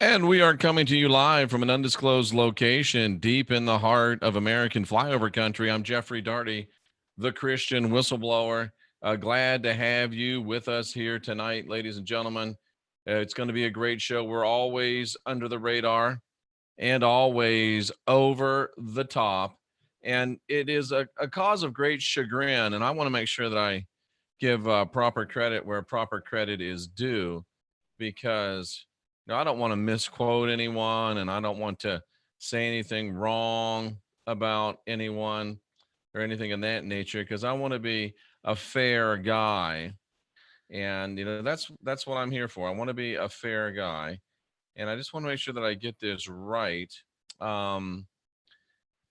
And we are coming to you live from an undisclosed location deep in the heart of American flyover country. I'm Jeffrey Darty, the Christian whistleblower. Glad to have you with us here tonight, ladies and gentlemen. It's going to be a great show. We're always under the radar and always over the top. And it is a cause of great chagrin. And I want to make sure that I give proper credit where proper credit is due because I don't want to misquote anyone and I don't want to say anything wrong about anyone or anything of that nature because I want to be a fair guy. And that's what I'm here for. I want to be a fair guy. And I just want to make sure that I get this right. Um,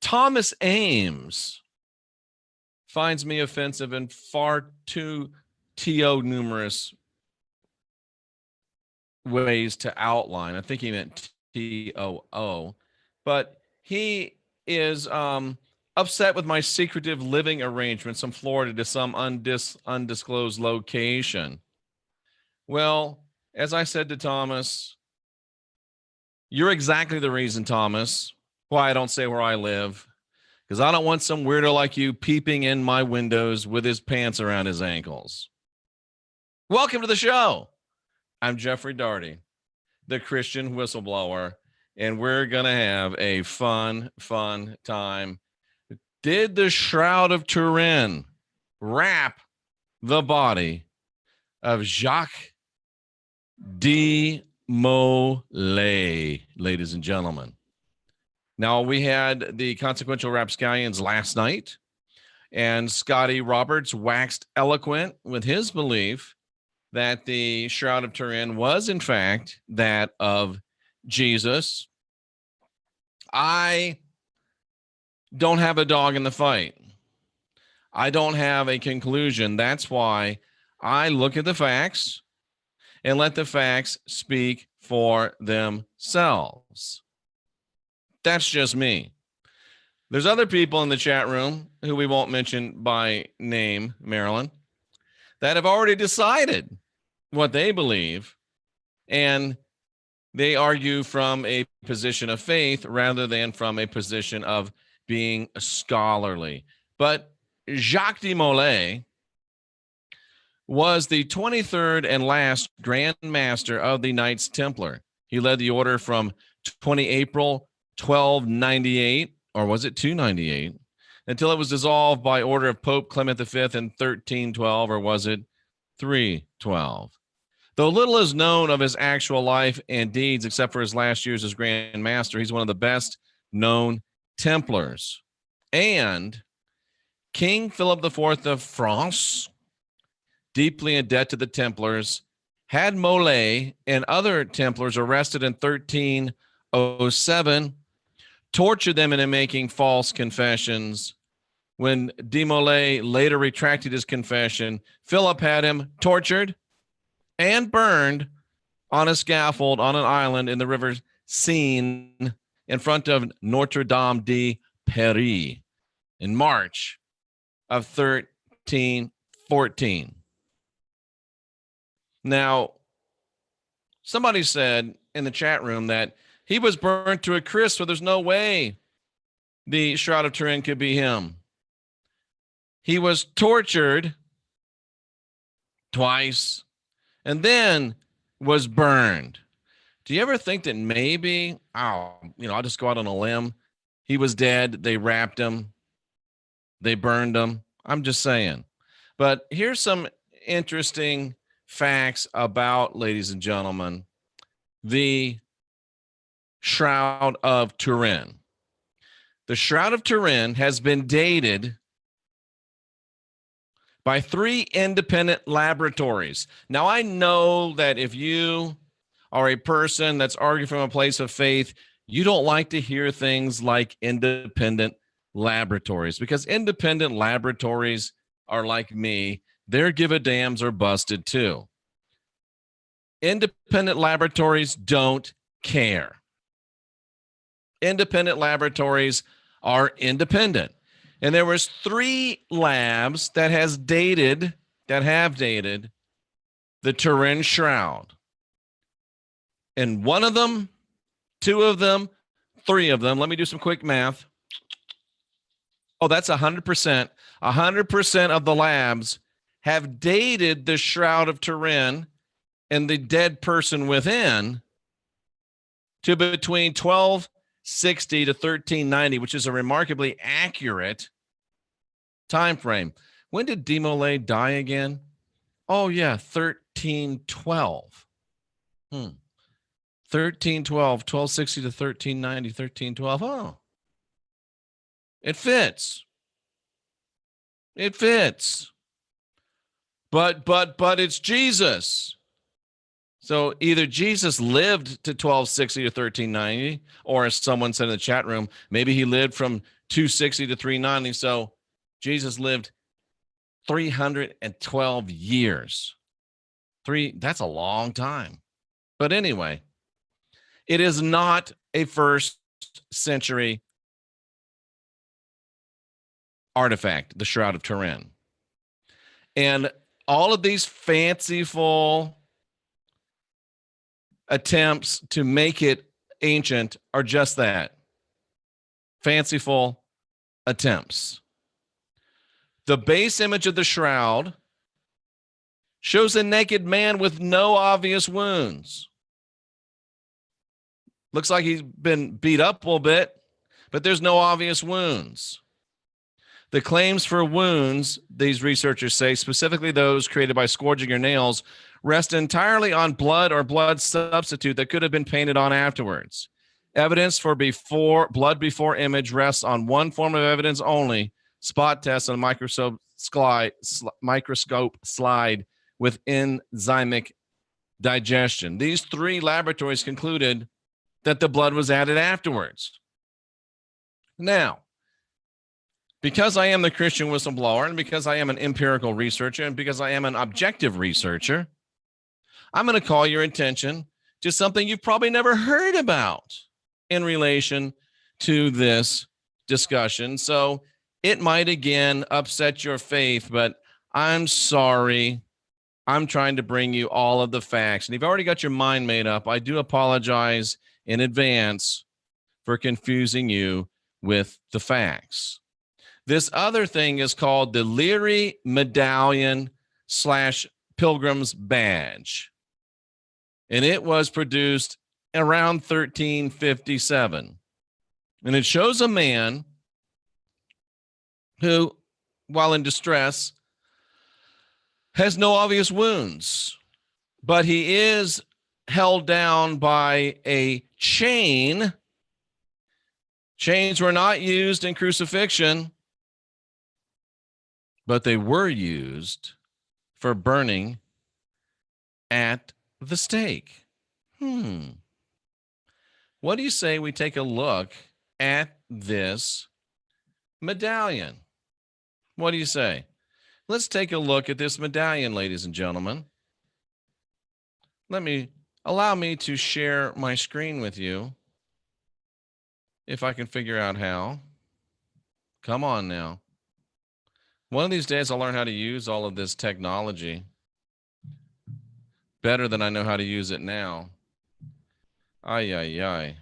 Thomas Ames finds me offensive in far too numerous ways to outline. I think he meant TOO, but he is upset with my secretive living arrangements from Florida to some undisclosed location. Well, as I said to Thomas, you're exactly the reason, Thomas, why I don't say where I live, because I don't want some weirdo like you peeping in my windows with his pants around his ankles. Welcome to the show. I'm Jeffrey Darty, the Christian whistleblower, and we're going to have a fun time. Did the Shroud of Turin wrap the body of Jacques de Molay, ladies and gentlemen? Now, we had the consequential rapscallions last night, and Scotty Roberts waxed eloquent with his belief that the Shroud of Turin was, in fact, that of Jesus. I don't have a dog in the fight. I don't have a conclusion. That's why I look at the facts and let the facts speak for themselves. That's just me. There's other people in the chat room who we won't mention by name, Marilyn, that have already decided what they believe, and they argue from a position of faith rather than from a position of being scholarly. But Jacques de Molay was the 23rd and last Grand Master of the Knights Templar. He led the order from 20 April 1298, or was it 298? Until it was dissolved by order of Pope Clement V in 1312, or was it 312? Though little is known of his actual life and deeds, except for his last years as Grand Master, he's one of the best known Templars. And King Philip IV of France, deeply in debt to the Templars, had Molay and other Templars arrested in 1307, tortured them into making false confessions. When de Molay later retracted his confession, Philip had him tortured and burned on a scaffold on an island in the river Seine in front of Notre Dame de Paris in March of 1314. Now, somebody said in the chat room that he was burnt to a crisp, so there's no way the Shroud of Turin could be him. He was tortured twice and then was burned. Do you ever think that maybe, I'll just go out on a limb. He was dead. They wrapped him. They burned him. I'm just saying. But here's some interesting facts about, ladies and gentlemen, the Shroud of Turin. The Shroud of Turin has been dated by 3 independent laboratories. Now, I know that if you are a person that's arguing from a place of faith, you don't like to hear things like independent laboratories, because independent laboratories are like me. Their give-a-dams are busted too. Independent laboratories don't care. Independent laboratories are independent. And there was 3 labs that have dated the Turin Shroud. And one of them 2 of them, 3 of them. Let me do some quick math. Oh, that's 100%. 100% of the labs have dated the Shroud of Turin and the dead person within to between 1260 to 1390, which is a remarkably accurate time frame. When did de Molay die again? Oh, yeah, 1312. 1312, 1260 to 1390, 1312. Oh, it fits. It fits. But it's Jesus. So either Jesus lived to 1260 to 1390, or as someone said in the chat room, maybe he lived from 260 to 390. So Jesus lived 312 years. That's a long time. But anyway, it is not a first century artifact, the Shroud of Turin. And all of these fanciful attempts to make it ancient are just that, fanciful attempts. The base image of the shroud shows a naked man with no obvious wounds. Looks like he's been beat up a little bit, but there's no obvious wounds. The claims for wounds, these researchers say, specifically those created by scourging or nails, rest entirely on blood or blood substitute that could have been painted on afterwards. Evidence for blood before image rests on one form of evidence only: spot tests on microscope slide with enzymic digestion. These 3 laboratories concluded that the blood was added afterwards. Now, because I am the Christian whistleblower, and because I am an empirical researcher, and because I am an objective researcher, I'm going to call your attention to something you've probably never heard about in relation to this discussion. So it might again upset your faith, but I'm sorry. I'm trying to bring you all of the facts. And if you've already got your mind made up, I do apologize in advance for confusing you with the facts. This other thing is called the Leary Medallion / Pilgrim's Badge. And it was produced around 1357. And it shows a man who, while in distress, has no obvious wounds, but he is held down by a chain. Chains were not used in crucifixion, but they were used for burning at the stake. What do you say we take a look at this medallion? What do you say? Let's take a look at this medallion, ladies and gentlemen. Allow me to share my screen with you, if I can figure out how. Come on now. One of these days I'll learn how to use all of this technology better than I know how to use it now. Ay, ay, ay.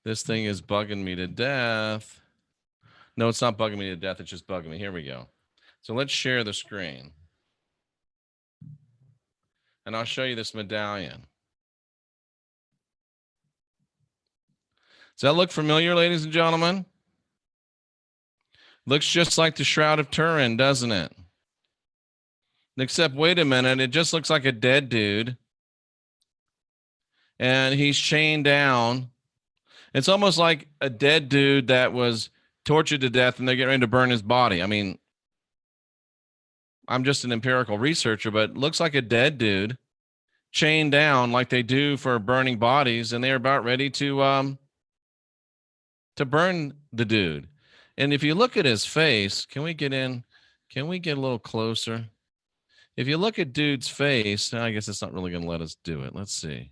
This thing is bugging me to death. No, it's not bugging me to death. It's just bugging me. Here we go. So let's share the screen. And I'll show you this medallion. Does that look familiar, ladies and gentlemen? Looks just like the Shroud of Turin, doesn't it? Except, wait a minute, it just looks like a dead dude. And he's chained down. It's almost like a dead dude that was tortured to death and they're getting ready to burn his body. I mean, I'm just an empirical researcher, but it looks like a dead dude chained down like they do for burning bodies, and they're about ready to burn the dude. And if you look at his face, can we get a little closer? If you look at dude's face, I guess it's not really going to let us do it. Let's see.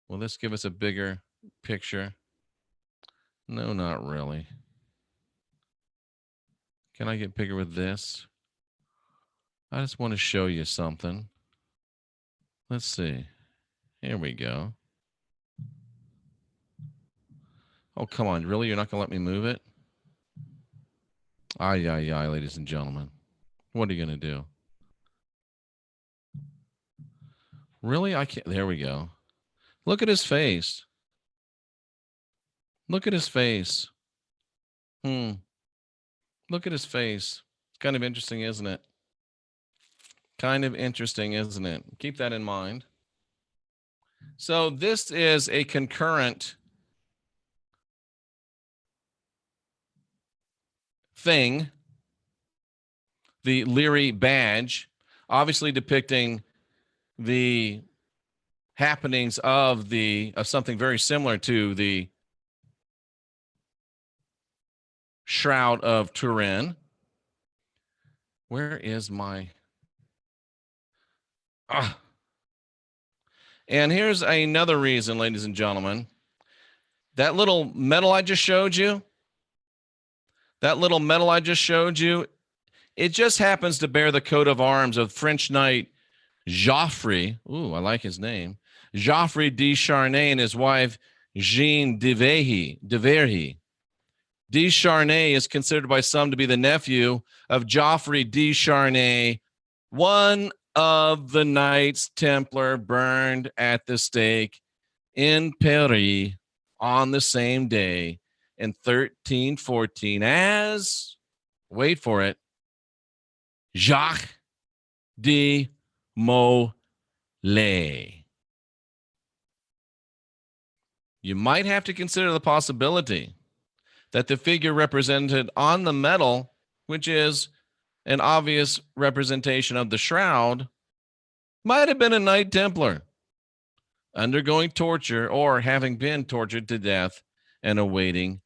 Will this give us a bigger picture? No, not really. Can I get bigger with this? I just want to show you something. Let's see. Here we go. Oh, come on. Really? You're not going to let me move it? Ay, ay, ay, ladies and gentlemen. What are you going to do? Really? I can't. There we go. Look at his face. Look at his face. Look at his face. It's kind of interesting, isn't it? Kind of interesting, isn't it? Keep that in mind. So this is a concurrent thing, the Leary badge, obviously depicting the happenings of something very similar to the Shroud of Turin. Where is my And here's another reason, ladies and gentlemen. That little medal I just showed you, it just happens to bear the coat of arms of French knight Joffre. Ooh, I like his name. Joffre de Charnay and his wife Jeanne de Verhy. De Charnay is considered by some to be the nephew of Joffre de Charnay, one of the Knights Templar burned at the stake in Paris on the same day in 1314 as, wait for it, Jacques de Molay. You might have to consider the possibility that the figure represented on the medal, which is an obvious representation of the shroud, might have been a Knight Templar undergoing torture or having been tortured to death and awaiting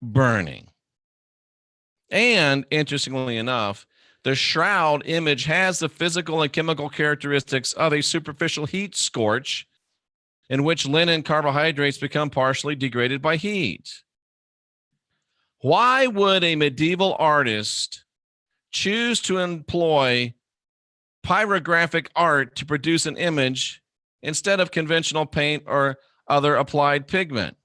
burning. And interestingly enough, the shroud image has the physical and chemical characteristics of a superficial heat scorch in which linen carbohydrates become partially degraded by heat. Why would a medieval artist choose to employ pyrographic art to produce an image instead of conventional paint or other applied pigment?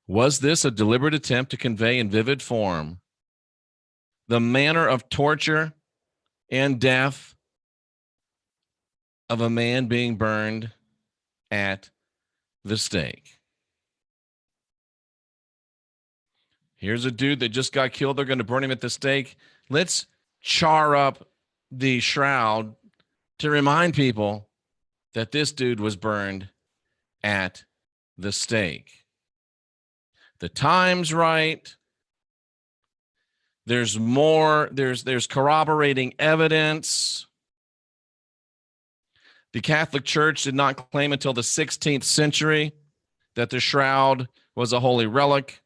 Was this a deliberate attempt to convey in vivid form the manner of torture and death of a man being burned at the stake? Here's a dude that just got killed. They're going to burn him at the stake. Let's char up the shroud to remind people that this dude was burned at the stake. The time's right. There's more. There's corroborating evidence. The Catholic Church did not claim until the 16th century that the shroud was a holy relic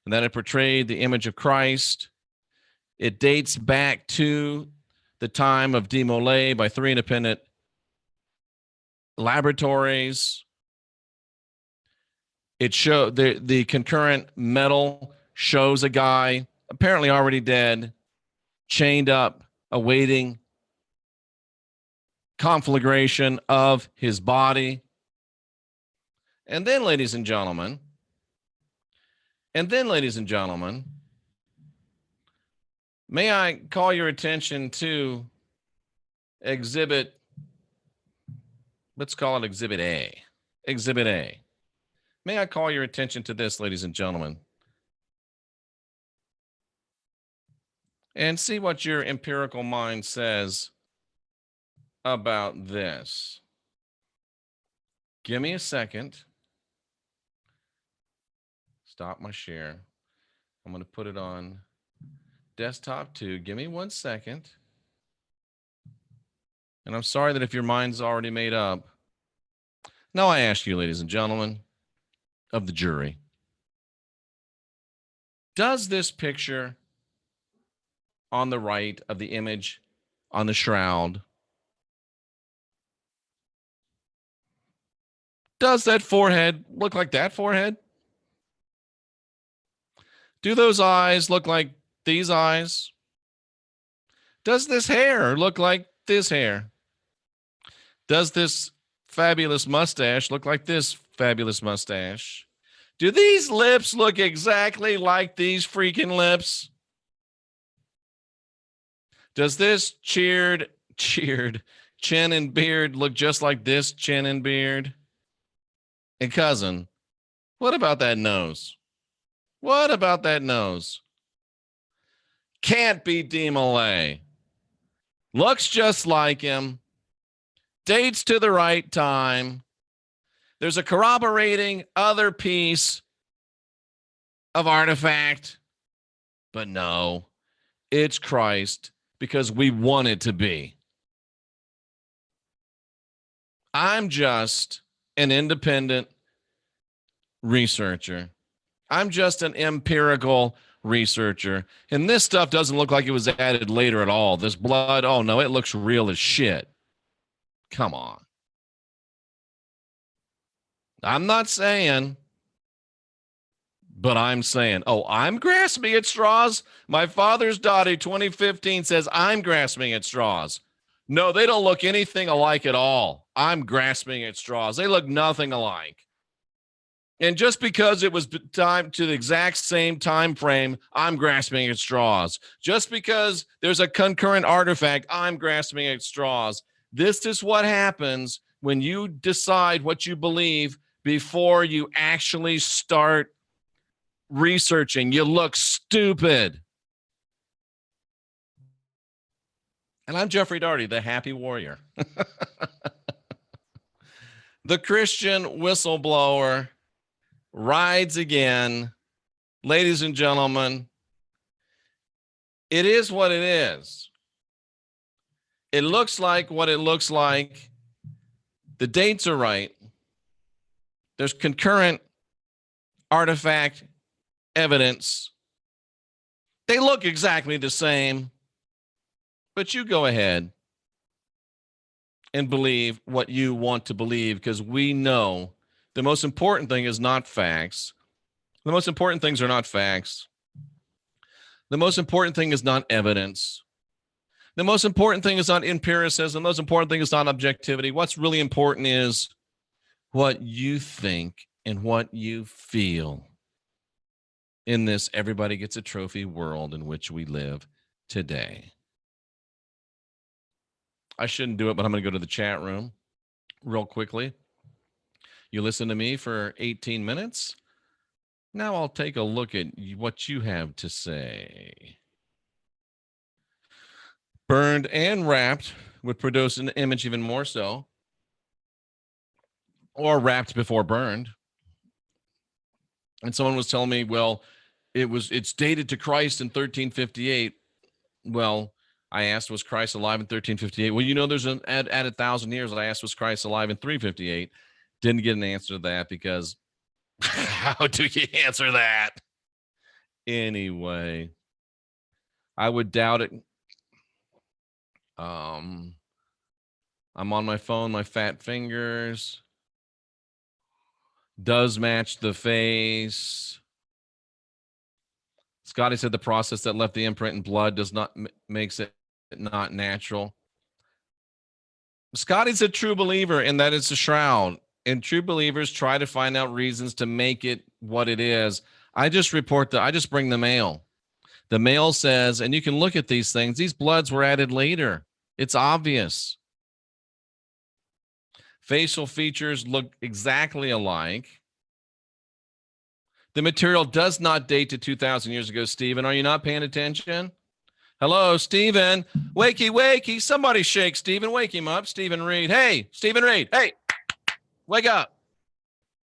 and that it portrayed the image of Christ. It dates back to the time of de Molay by 3 independent laboratories. It showed the concurrent medal shows a guy apparently already dead, chained up, awaiting conflagration of his body. And then, ladies and gentlemen, may I call your attention to exhibit, let's call it Exhibit A. Exhibit A. May I call your attention to this, ladies and gentlemen, and see what your empirical mind says about this. Give me a second. Stop my share. I'm going to put it on desktop 2. Give me 1 second. And I'm sorry that if your mind's already made up. Now I ask you, ladies and gentlemen of the jury, does this picture on the right of the image on the shroud, does that forehead look like that forehead? Do those eyes look like these eyes? Does this hair look like this hair? Does this fabulous mustache look like this fabulous mustache? Do these lips look exactly like these freaking lips? Does this cheered chin and beard look just like this chin and beard? And cousin, what about that nose? What about that nose? Can't be de Molay. Looks just like him. Dates to the right time. There's a corroborating other piece of artifact. But no, it's Christ because we want it to be. I'm just an independent researcher. I'm just an empirical researcher. And this stuff doesn't look like it was added later at all. This blood, oh no, it looks real as shit. Come on. I'm not saying, but I'm saying, oh, I'm grasping at straws. My father's daughter, 2015, says I'm grasping at straws. No, they don't look anything alike at all. I'm grasping at straws. They look nothing alike. And just because it was time to the exact same time frame, I'm grasping at straws. Just because there's a concurrent artifact, I'm grasping at straws. This is what happens when you decide what you believe before you actually start researching. You look stupid. And I'm Jeffrey Daugherty, the happy warrior. The Christian whistleblower rides again. Ladies and gentlemen, it is what it is. It looks like what it looks like. The dates are right. There's concurrent artifact evidence. They look exactly the same, but you go ahead and believe what you want to believe, because we know the most important thing is not facts. The most important things are not facts. The most important thing is not evidence. The most important thing is not empiricism. The most important thing is not objectivity. What's really important is what you think and what you feel in this everybody gets a trophy world in which we live today. I shouldn't do it, but I'm going to go to the chat room real quickly. You listen to me for 18 minutes. Now I'll take a look at what you have to say. Burned and wrapped would produce an image even more so. Or wrapped before burned. And someone was telling me, well, it's dated to Christ in 1358. Well, I asked, was Christ alive in 1358? Well, you know, there's an at 1,000 years. I asked, was Christ alive in 358? Didn't get an answer to that because how do you answer that? Anyway, I would doubt it. I'm on my phone, my fat fingers. Does match the face. Scotty said the process that left the imprint in blood does not makes it not natural. Scotty's a true believer in that it's a shroud, and true believers try to find out reasons to make it what it is. I just bring the mail. The mail says, and you can look at these things, these bloods were added later. It's obvious. Facial features look exactly alike. The material does not date to 2,000 years ago, Stephen. Are you not paying attention? Hello, Stephen. Wakey, wakey. Somebody shake Stephen. Wake him up. Stephen Reed. Hey, Stephen Reed. Hey, wake up.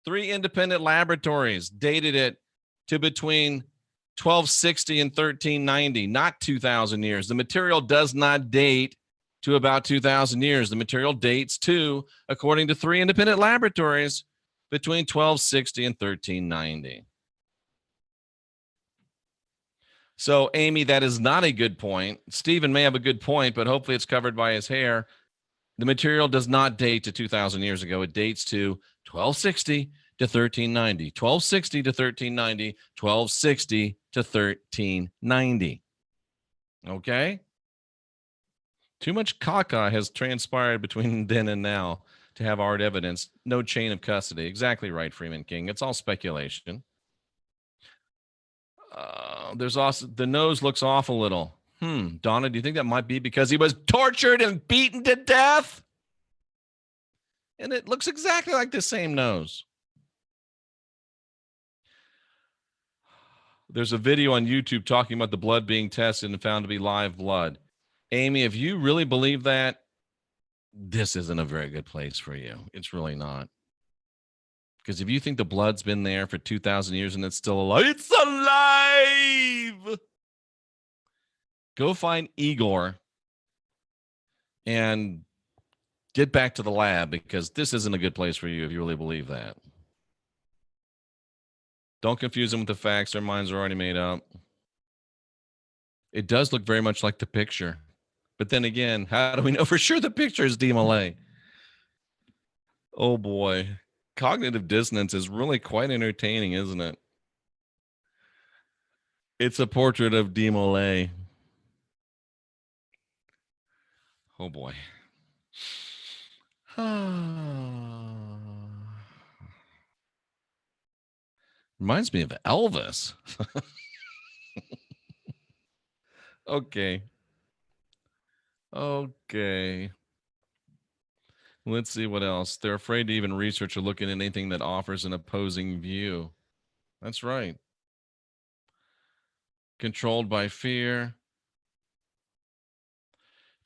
3 independent laboratories dated it to between 1260 and 1390, not 2,000 years. The material does not date to about 2,000 years. The material dates to, according to 3 independent laboratories, between 1260 and 1390. So, Amy, that is not a good point. Stephen may have a good point, but hopefully it's covered by his hair. The material does not date to 2,000 years ago. It dates to 1260 to 1390, 1260 to 1390, 1260 to 1390. Okay? Too much caca has transpired between then and now to have hard evidence. No chain of custody. Exactly right, Freeman King. It's all speculation. There's also the nose looks off a little. Donna, do you think that might be because he was tortured and beaten to death? And it looks exactly like the same nose. There's a video on YouTube talking about the blood being tested and found to be live blood. Amy, if you really believe that, this isn't a very good place for you. It's really not. Because if you think the blood's been there for 2,000 years and it's still alive, it's alive! Go find Igor and get back to the lab, because this isn't a good place for you if you really believe that. Don't confuse them with the facts. Their minds are already made up. It does look very much like the picture. But then again, how do we know for sure the picture is de Molay? Oh boy. Cognitive dissonance is really quite entertaining, isn't it? It's a portrait of de Molay. Oh boy. Reminds me of Elvis. Okay. Let's see what else. They're afraid to even research or look at anything that offers an opposing view. That's right. Controlled by fear.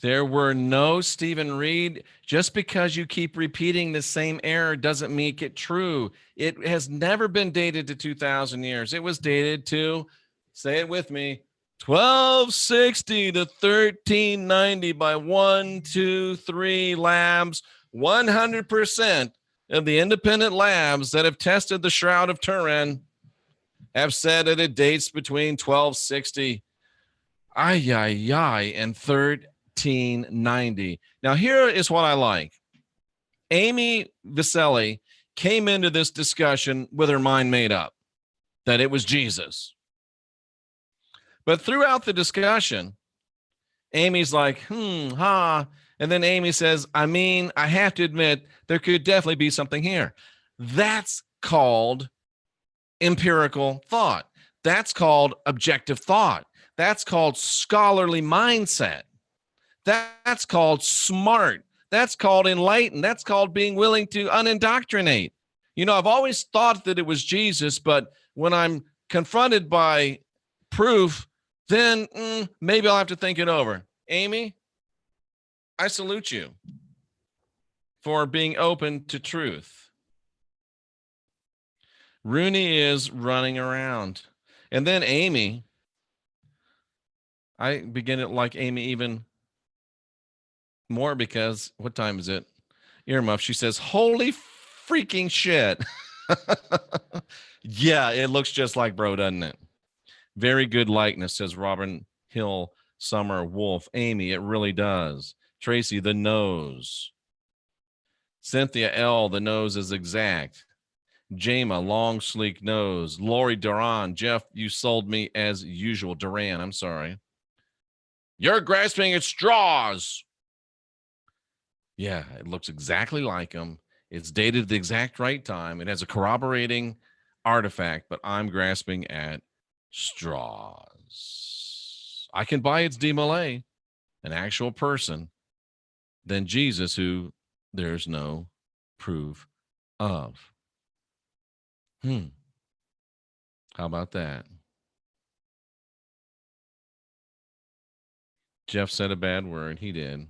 There were no Stephen Reed. Just because you keep repeating the same error doesn't make it true. It has never been dated to 2,000 years. It was dated to, say it with me, 1260 to 1390 by 1, 2, 3 labs. 100% of the independent labs that have tested the Shroud of Turin have said that it dates between 1260 and 1390. Now, here is what I like. Amy Viselli came into this discussion with her mind made up that it was Jesus. But throughout the discussion, Amy's like, and then Amy says, I have to admit, there could definitely be something here. That's called empirical thought. That's called objective thought. That's called scholarly mindset. That's called smart. That's called enlightened. That's called being willing to unindoctrinate. I've always thought that it was Jesus, but when I'm confronted by proof, then maybe I'll have to think it over. Amy, I salute you for being open to truth. Rooney is running around. And then Amy, I begin to like Amy even more because what time is it? Earmuff, she says, holy freaking shit. Yeah, it looks just like bro, doesn't it? Very good likeness, says Robin Hill Summer Wolf. Amy, it really does. Tracy, the nose. Cynthia L, the nose is exact. Jama, long, sleek nose. Lori Duran, Jeff, you sold me as usual. Duran, I'm sorry. You're grasping at straws. Yeah, it looks exactly like him. It's dated at the exact right time. It has a corroborating artifact, but I'm grasping at straws. I can buy it's de Molay, an actual person, than Jesus, who there's no proof of. How about that? Jeff said a bad word. He did.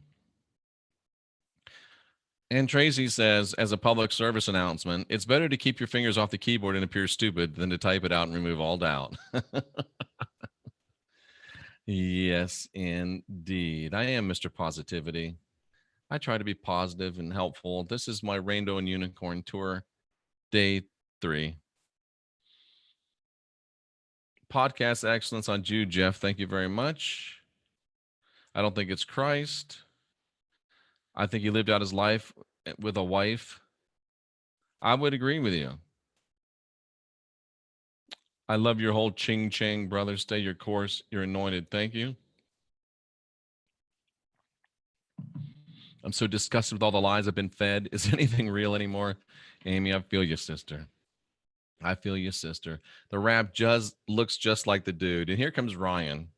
And Tracy says, as a public service announcement, it's better to keep your fingers off the keyboard and appear stupid than to type it out and remove all doubt. Yes, indeed. I am Mr. Positivity. I try to be positive and helpful. This is my Rainbow and Unicorn Tour, day 3. Podcast excellence on Jude, Jeff. Thank you very much. I don't think it's Christ. I think he lived out his life with a wife. I would agree with you. I love your whole ching chang, brother. Stay your course. You're anointed. Thank you. I'm so disgusted with all the lies I've been fed. Is anything real anymore? Amy, I feel you, sister. I feel you, sister. The rap just looks just like the dude. And here comes Ryan.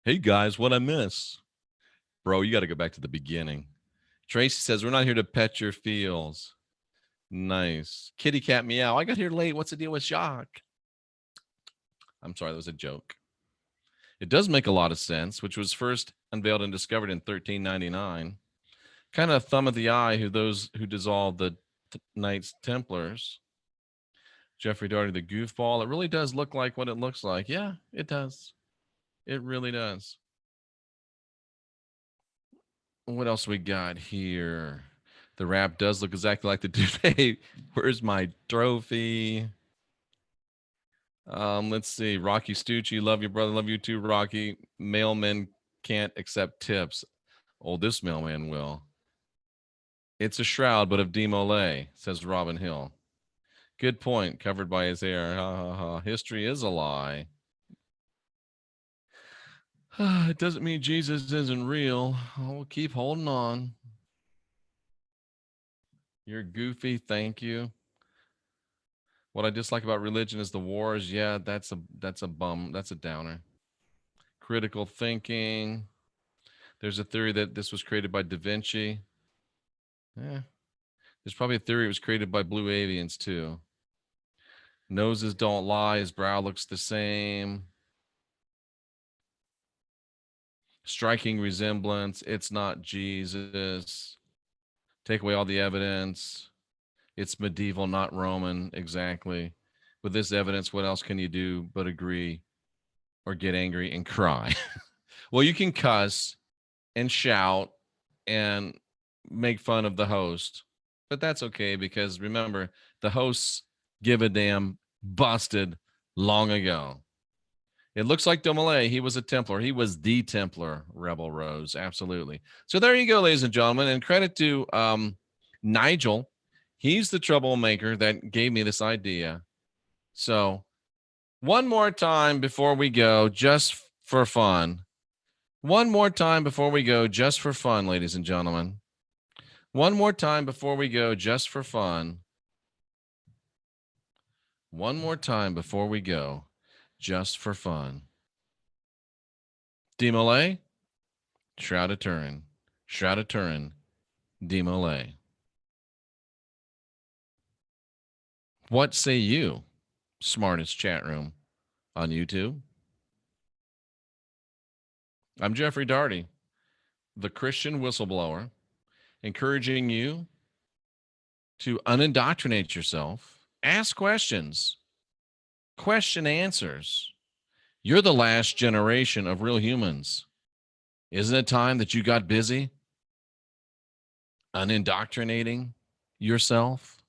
Hey, guys, what I miss? Bro, you got to go back to the beginning. Tracy says, we're not here to pet your feels. Nice. Kitty cat meow. I got here late. What's the deal with Jacques? I'm sorry, that was a joke. It does make a lot of sense, which was first unveiled and discovered in 1399. Kind of thumb of the eye who those who dissolved the Knights Templars. Jeffrey Darty, the goofball. It really does look like what it looks like. Yeah, it does. It really does. What else we got here? The wrap does look exactly like the dude. Hey, where's my trophy? Let's see. Rocky Stucci, love you, brother. Love you too, Rocky. Mailmen can't accept tips. Oh, this mailman will. It's a shroud, but of de Molay, says Robin Hill. Good point. Covered by his hair. Ha ha ha. History is a lie. It doesn't mean Jesus isn't real. We'll keep holding on. You're goofy. Thank you. What I dislike about religion is the wars. Yeah, that's a bum. That's a downer. Critical thinking. There's a theory that this was created by Da Vinci. Yeah. There's probably a theory it was created by blue avians too. Noses don't lie. His brow looks the same. Striking resemblance. It's not Jesus. Take away all the evidence. It's medieval, not Roman. Exactly. With this evidence, what else can you do but agree or get angry and cry? Well, you can cuss and shout and make fun of the host, but that's okay because remember, the hosts give a damn busted long ago. It looks like de Molay. He was a Templar. He was the Templar, Rebel Rose. Absolutely. So there you go, ladies and gentlemen. And credit to Nigel. He's the troublemaker that gave me this idea. So one more time before we go, just for fun. One more time before we go, just for fun, ladies and gentlemen. One more time before we go, just for fun. One more time before we go, just for fun. De Molay, Shroud of Turin. Shroud of Turin, de Molay. What say you, smartest chat room on YouTube? I'm Jeffrey Darty, the Christian whistleblower, encouraging you to unindoctrinate yourself, ask questions, question answers. You're the last generation of real humans. Isn't it time that you got busy unindoctrinating yourself?